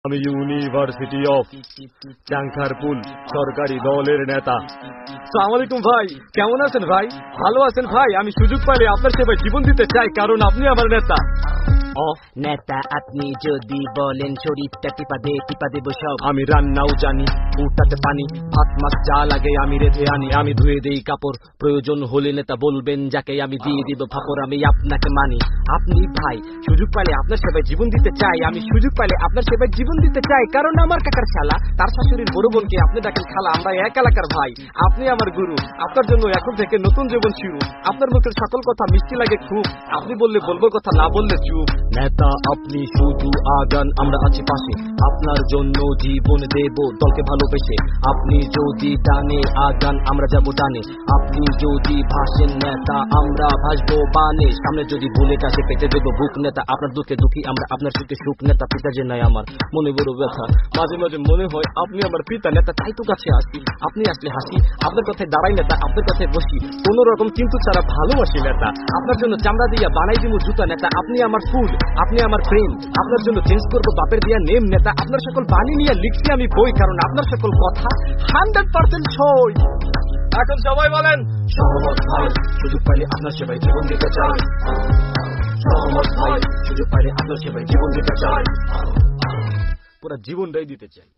আমি university of Chankharpul সরকারি দলের নেতা। আসসালামু আলাইকুম ভাই, কেমন আছেন ভাই? ভালো আছেন ভাই? আমি সুযোগ পাইলে আপনার সেবায় জীবন দিতে চাই, কারণ আপনি আমার নেতা। নেতা আপনি যদি বলেন শরীরটা টিপা দেব সব। আমি রান্নাও জানি, উঠাতে পানি, ভাত মাছ যা লাগে আমি রেঁধে আনি। আমি ধুয়ে দেই কাপড়, প্রয়োজন হলে নেতা বলবেন যাকে আমি দিয়ে দিব ফাপড়। আমি আপনাকে মানি, আপনি ভাই। সুযোগ পাইলে আপনার সেবায় জীবন দিতে চাই, আমি সুযোগ পাইলে আপনার সেবায় জীবন দিতে চাই, কারণ আমার কাকার শালা তার শাশুড়ির বড় বোনকে আপনি ডাকেন খালা। আমরা এক এলাকার ভাই, আপনি আমার গুরু। আপনার জন্য এখন থেকে নতুন জীবন শুরু। আপনার মুখের সকল কথা মিষ্টি লাগে খুব, আপনি বললে বলবো কথা, না বললে চুপ। নেতা আপনি শুধু আগান, আমরা আছি পাশে, আপনার জন্য জীবন দেব দলকে ভালোবেসে। আপনি যদি ডানে আগান, আমরা যাব ডানে। আপনি যদি ভাসেন নেতা, আমরা ভাসবো বানে। সামনে যদি বুলেট আসে পেটে দেব বুক নেতা। আপনার দুঃখে দুঃখী আমরা, আপনার সুখে সুখ নেতা। পিতা যে নাই আমার মনে বড় ব্যথা, মাঝে মাঝে মনে হয় আপনি আমার পিতা নেতা। তাই তো কাছে আসি, আপনি আসলে হাসি। আপনার কথায় দাঁড়াই নেতা, আপনার কথায় বসি, কোন রকম কিন্তু ছাড়া ভালোবাসি নেতা। আপনার জন্য চামড়া দিয়া বানাই দিব জুতা নেতা। আপনি আমার ফুল, আপনি আমার প্রেম, আপনার জন্য চেঞ্জ করবো বাপের দিয়া নেম নেতা। আপনার সকল বাণী নিয়ে লিখছি আমি বই, কারণ আপনার সকল কথা 100% সই। এখন সবাই বলেন সহমত ভাই, সুযোগ পাইলে আপনার সেবায় জীবন দিতে চাই। সহমত ভাই, সুযোগ পাইলে আপনার সেবায় জীবন দিতে চাই, পুরো জীবনটাই দিতে চাই।